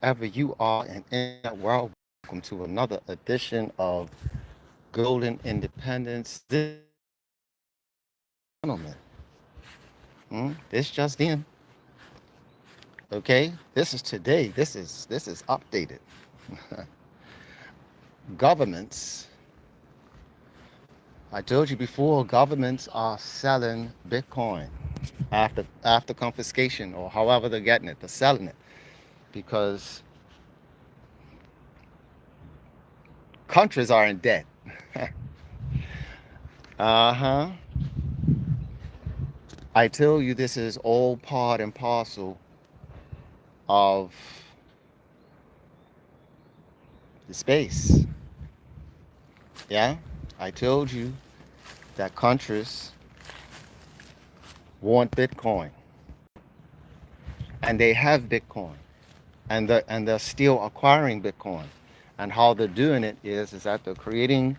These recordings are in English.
Wherever you are in that world, welcome to another edition of Golden Independence. This gentleman, this just in, okay? This is today. This is updated. Governments. I told you before, governments are selling Bitcoin after confiscation or however they're getting it. They're selling it because countries are in debt. Uh-huh. I tell you, this is all part and parcel of the space. Yeah, I told you that countries want Bitcoin, and they have Bitcoin, and they're still acquiring Bitcoin. And how they're doing it is that they're creating,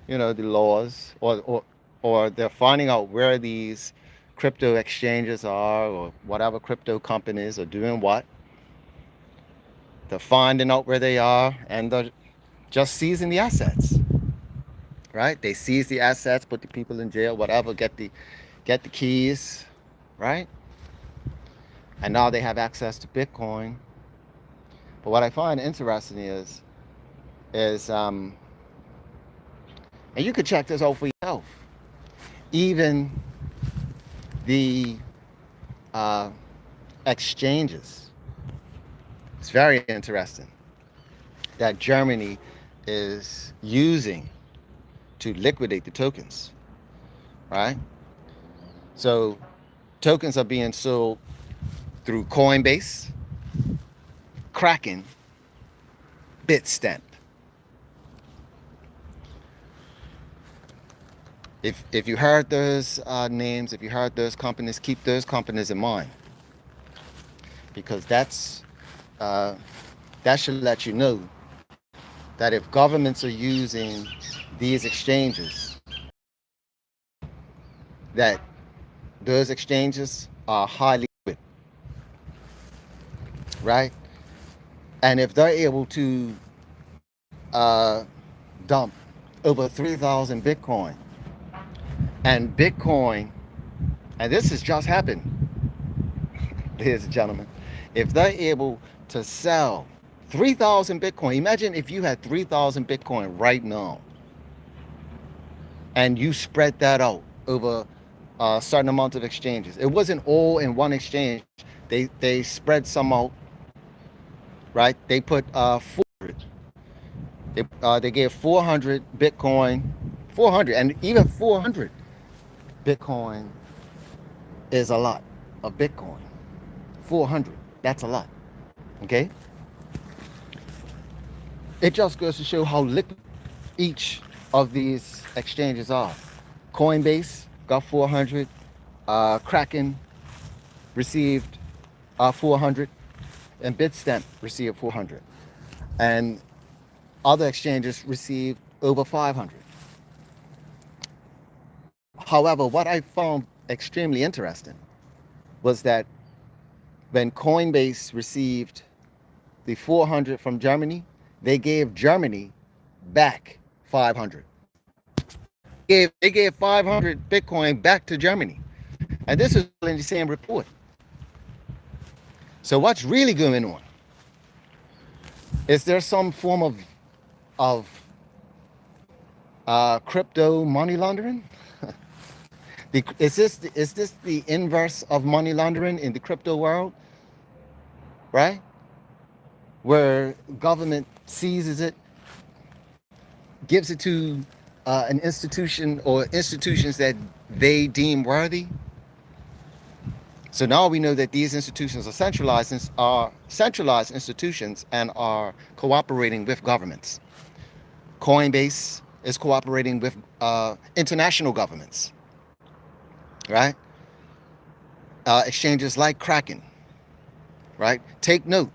the laws, or they're finding out where these crypto exchanges are, or whatever crypto companies are doing what. They're finding out where they are, and they're just seizing the assets. Right? They seize the assets, put the people in jail, whatever, get the keys, right? And now they have access to Bitcoin. But what I find interesting is and you could check this out for yourself. Even the uh, exchanges, it's very interesting that Germany is using to liquidate the tokens, right? So tokens are being sold through Coinbase, Kraken, Bitstamp. If you heard those names, if you heard those companies, keep those companies in mind, because uh, that should let you know that if governments are using these exchanges, that those exchanges are highly liquid, right? And if they're able to dump over 3,000 Bitcoin, and Bitcoin, and this has just happened, ladies and gentlemen, if they're able to sell 3,000 Bitcoin, imagine if you had 3,000 Bitcoin right now and you spread that out over a certain amount of exchanges. It wasn't all in one exchange. They spread some out, right? They put 400. They gave 400 Bitcoin, 400, and even 400 Bitcoin is a lot of Bitcoin. 400, that's a lot. Okay, it just goes to show how liquid each of these exchanges are. Coinbase got 400, Kraken received 400, and Bitstamp received 400, and other exchanges received over 500. However, what I found extremely interesting was that when Coinbase received the 400 from Germany, they gave Germany back 500. They gave 500 Bitcoin back to Germany, and this is in the same report. So what's really going on? Is there some form of crypto money laundering? Is this the inverse of money laundering in the crypto world, right? Where government seizes it, gives it to an institution or institutions that they deem worthy. So now we know that these institutions are centralized institutions and are cooperating with governments. Coinbase is cooperating with international governments, right? Exchanges like Kraken, right? Take note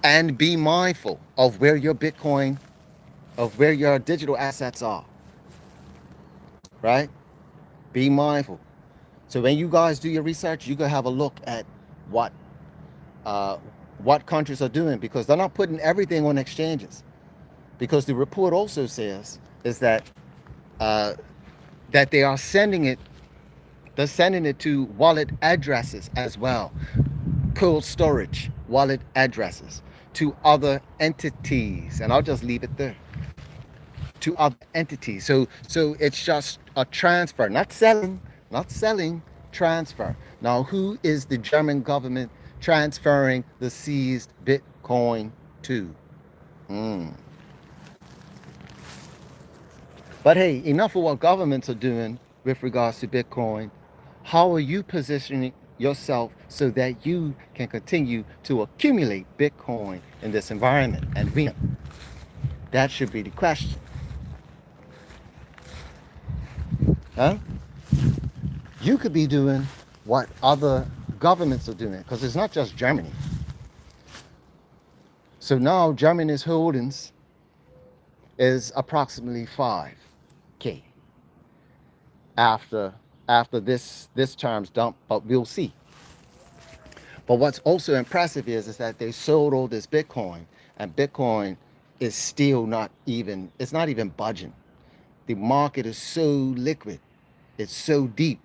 and be mindful of where your Bitcoin, of where your digital assets are, right? Be mindful. So when you guys do your research, you can have a look at what what countries are doing, because they're not putting everything on exchanges. Because the report also says is uh, that they are sending it. They're sending it to wallet addresses as well, cold storage wallet addresses to other entities, and I'll just leave it there, to other entities. So it's just a transfer, not selling, not selling, transfer. Now, who is the German government transferring the seized Bitcoin to? Mm. But hey, enough of what governments are doing with regards to Bitcoin. How are you positioning yourself so that you can continue to accumulate Bitcoin in this environment and win? That should be the question. Huh? You could be doing what other governments are doing, because it's not just Germany. So now Germany's holdings is approximately 5K after this term's dump, but we'll see. But what's also impressive is that they sold all this Bitcoin, and Bitcoin is still not even, it's not even budging. The market is so liquid, it's so deep,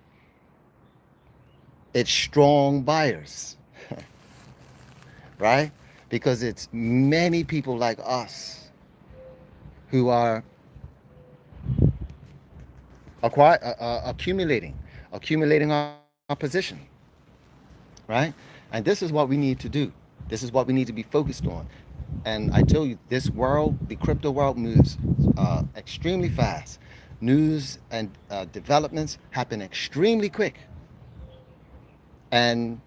it's strong buyers, right? Because it's many people like us who are accumulating our position, right? And this is what we need to do. This is what we need to be focused on. And I tell you, this world, the crypto world, moves extremely fast. News and developments happen extremely quick. And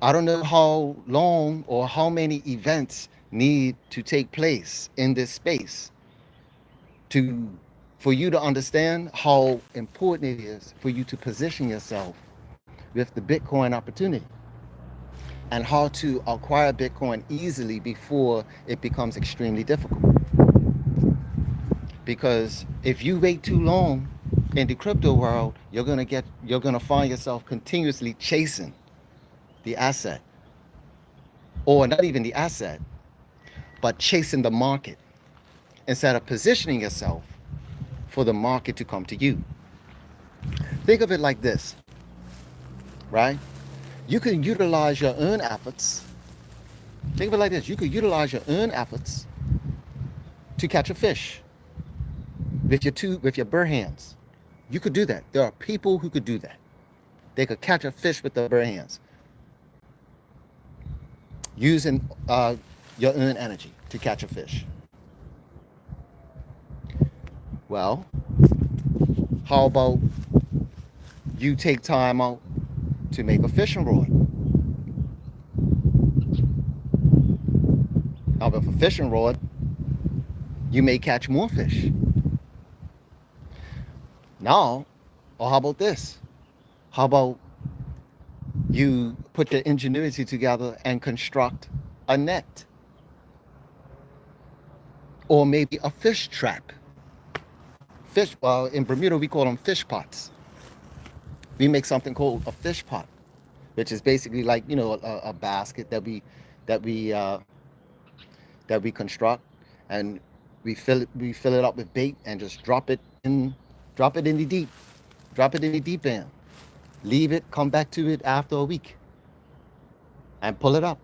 I don't know how long or how many events need to take place in this space to for you to understand how important it is for you to position yourself with the Bitcoin opportunity, and how to acquire Bitcoin easily before it becomes extremely difficult. Because if you wait too long in the crypto world, you're gonna find yourself continuously chasing the asset, or not even the asset, but chasing the market instead of positioning yourself for the market to come to you. Think of it like this, right? You can utilize your own efforts. Think of it like this. You could utilize your own efforts to catch a fish with your bare hands. You could do that. There are people who could do that. They could catch a fish with their bare hands using your own energy to catch a fish. Well, how about you take time out to make a fishing rod? Now, with a fishing rod, you may catch more fish. Now, or how about this? How about you put your ingenuity together and construct a net, or maybe a fish trap? Fish, in Bermuda, we call them fish pots. We make something called a fish pot, which is basically like, a basket that we uh, that we construct, and we fill it up with bait and just drop it in the deep, drop it in the deep end, leave it, come back to it after a week, and pull it up.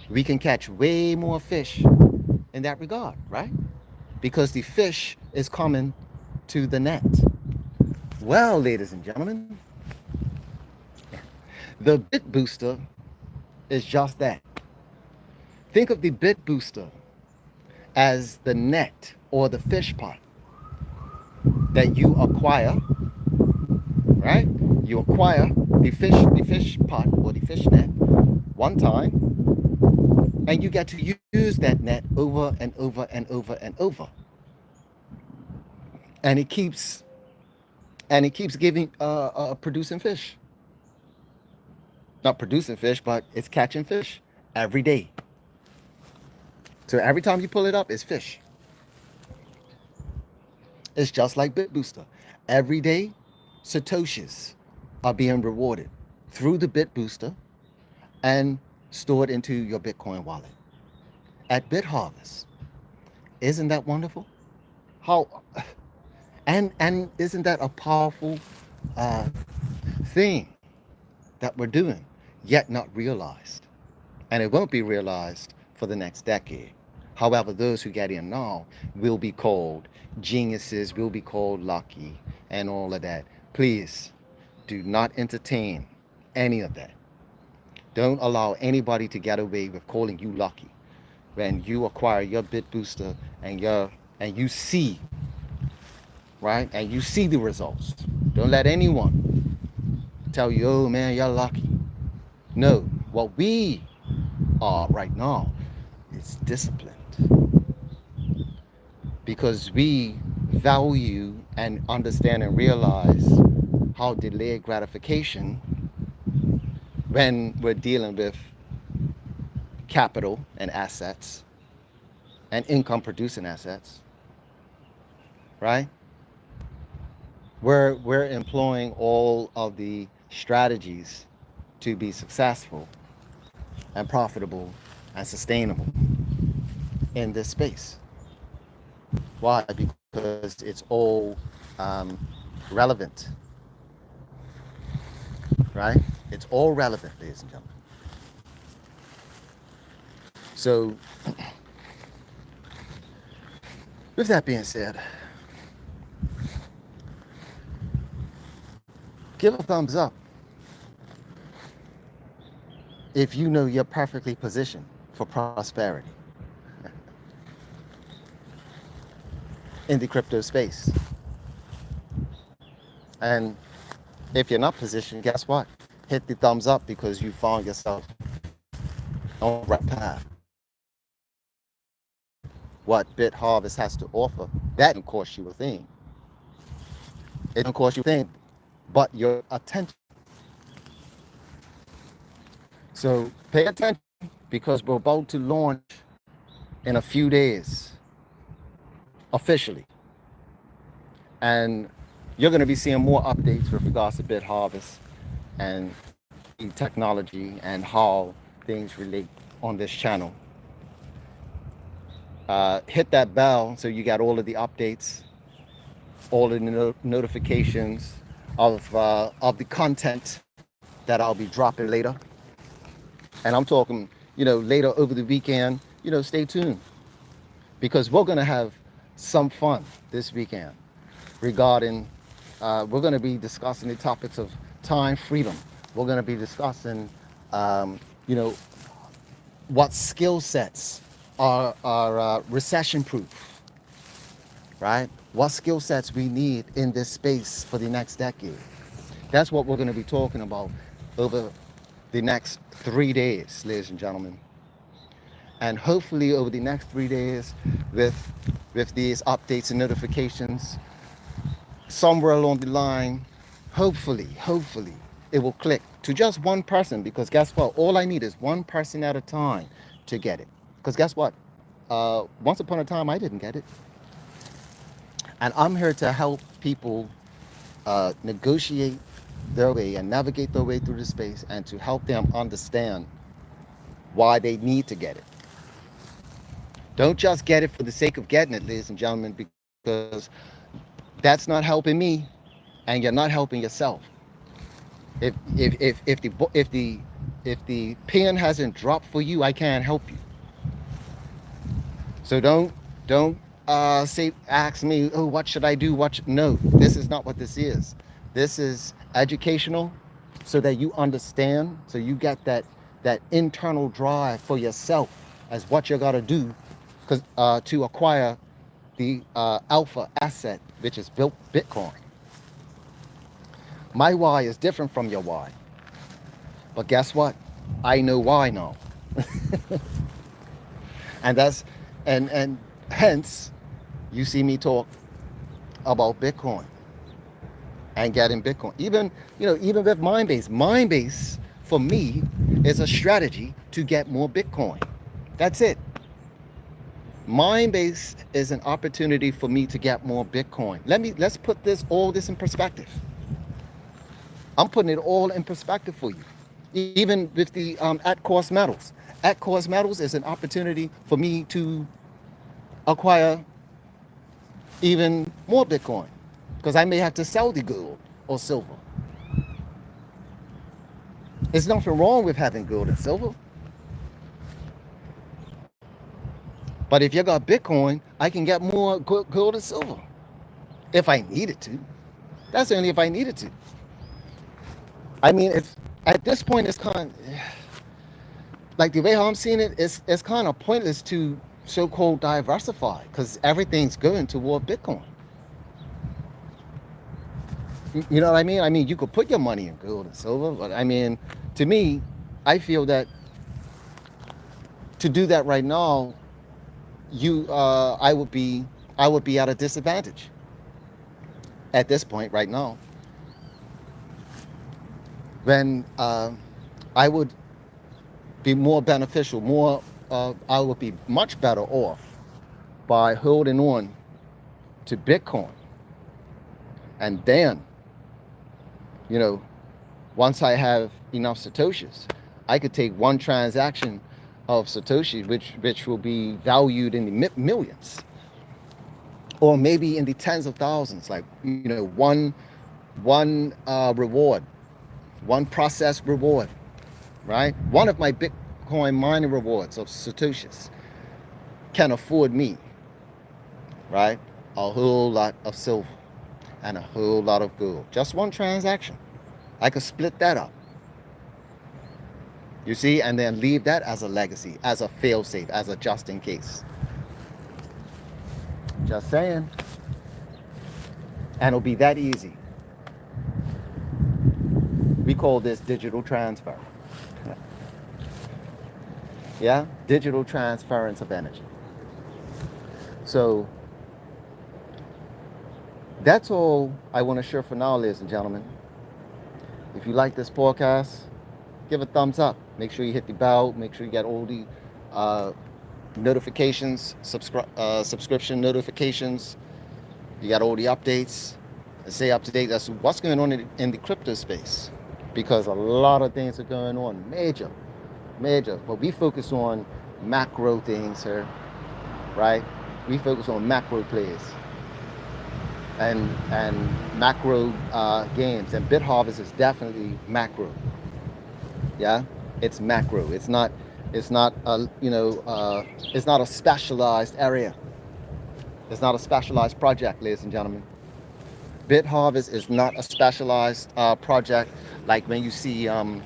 We can catch way more fish in that regard, right? Because the fish is coming to the net. Well, ladies and gentlemen, the BitBooster is just that. Think of the BitBooster as the net or the fish pot that you acquire, right? You acquire the fish pot or the fish net one time, and you get to use that net over and over and over and over, and it keeps giving producing fish. Not producing fish, but it's catching fish every day. So every time you pull it up, it's fish. It's just like BitBooster. Every day, Satoshis are being rewarded through the BitBooster, and stored into your Bitcoin wallet at BitHarvest. Isn't that wonderful? How and isn't that a powerful uh, thing that we're doing, yet not realized? And it won't be realized for the next decade. However, those who get in now will be called geniuses, will be called lucky, and all of that. Please do not entertain any of that. Don't allow anybody to get away with calling you lucky when you acquire your BitBooster and you see, right, and you see the results. Don't let anyone tell you, oh man, you're lucky. No, what we are right now is disciplined because we value and understand and realize how delayed gratification when we're dealing with capital and assets and income producing assets, right? We're employing all of the strategies to be successful and profitable and sustainable in this space. Why? Because it's all relevant, right? It's all relevant, ladies and gentlemen. So, with that being said, give a thumbs up if you know you're perfectly positioned for prosperity in the crypto space. And if you're not positioned, guess what? Hit the thumbs up because you found yourself on the right path. What BitHarvest has to offer, that don't cost you a thing. It don't cost you a thing, but your attention. So pay attention because we're about to launch in a few days officially. And you're going to be seeing more updates with regards to BitHarvest and the technology and how things relate on this channel. Hit that bell so you got all of the updates, all of the notifications of the content that I'll be dropping later. And I'm talking, later over the weekend. Stay tuned because we're going to have some fun this weekend regarding. We're going to be discussing the topics of time freedom. We're going to be discussing, what skill sets are recession proof, right? What skill sets we need in this space for the next decade. That's what we're going to be talking about over the next 3 days, ladies and gentlemen. And hopefully over the next 3 days with these updates and notifications, somewhere along the line, hopefully, it will click to just one person because guess what? All I need is one person at a time to get it. Because guess what? Once upon a time, I didn't get it. And I'm here to help people negotiate their way and navigate their way through the space and to help them understand why they need to get it. Don't just get it for the sake of getting it, ladies and gentlemen, because that's not helping me and you're not helping yourself. If the pen hasn't dropped for you, I can't help you. So don't ask me, oh, what should I do? No, this is not what this is. This is educational so that you understand, so you get that internal drive for yourself as what you got to do to acquire the alpha asset, which is built Bitcoin. My why is different from your why. But guess what? I know why now. And that's and hence you see me talk about Bitcoin and getting Bitcoin. Even with Mindbase. Mindbase for me is a strategy to get more Bitcoin. That's it. Mindbase is an opportunity for me to get more Bitcoin. Let's put all this in perspective. I'm putting it all in perspective for you. Even with the at-cost metals. At-cost metals is an opportunity for me to acquire even more Bitcoin because I may have to sell the gold or silver. There's nothing wrong with having gold and silver. But if you got Bitcoin, I can get more gold and silver if I needed to. That's only if I needed to. I mean, it's at this point, it's kind of like the way how I'm seeing it. It's kind of pointless to so-called diversify because everything's going toward Bitcoin. You know what I mean? I mean, you could put your money in gold and silver, but I mean, to me, I feel that to do that right now, I would be at a disadvantage at this point right now. When I would be more beneficial, I would be much better off by holding on to Bitcoin, and then, you know, once I have enough Satoshis, I could take one transaction of Satoshi, which will be valued in the millions, or maybe in the tens of thousands. Like, you know, one reward, one process reward, right? One of my Bitcoin mining rewards of Satoshis can afford me, right, a whole lot of silver and a whole lot of gold. Just one transaction. I could split that up. You see, and then leave that as a legacy, as a fail-safe, as a just in case. Just saying. And it'll be that easy. We call this digital transfer. Yeah? Digital transference of energy. So that's all I want to share for now, ladies and gentlemen. If you like this podcast, give a thumbs up. Make sure you hit the bell. Make sure you get all the notifications, subscription notifications. You got all the updates. Stay up to date. That's what's going on in the crypto space, because a lot of things are going on, major. But we focus on macro things here, right? We focus on macro plays and macro games. And BitHarvest is definitely macro. Yeah, it's macro. It's not it's not a specialized area. It's not a specialized project, ladies and gentlemen. BitHarvest is not a specialized project like when you see an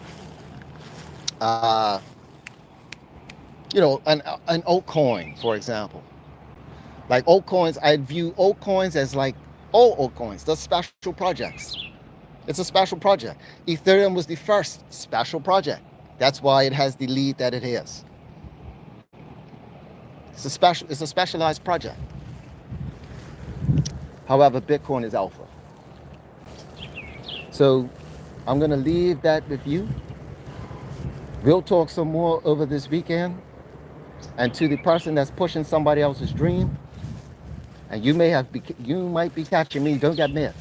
altcoin, for example. Like altcoins, I view altcoins as like all altcoins. They're special projects. It's a special project. Ethereum was the first special project. That's why it has the lead that it has. It's a specialized project. However, Bitcoin is alpha. So I'm going to leave that with you. We'll talk some more over this weekend. And to the person that's pushing somebody else's dream, and you might be catching me, don't get mad.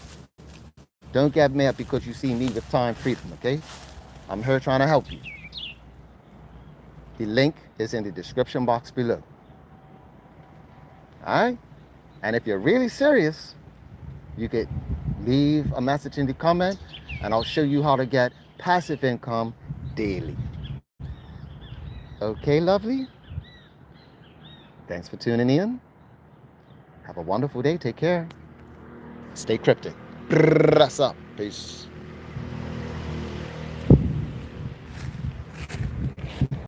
Don't get mad because you see me with time freedom, okay? I'm here trying to help you. The link is in the description box below. All right? And if you're really serious, you could leave a message in the comment, and I'll show you how to get passive income daily. Okay, lovely? Thanks for tuning in. Have a wonderful day. Take care. Stay cryptic. Up. Peace.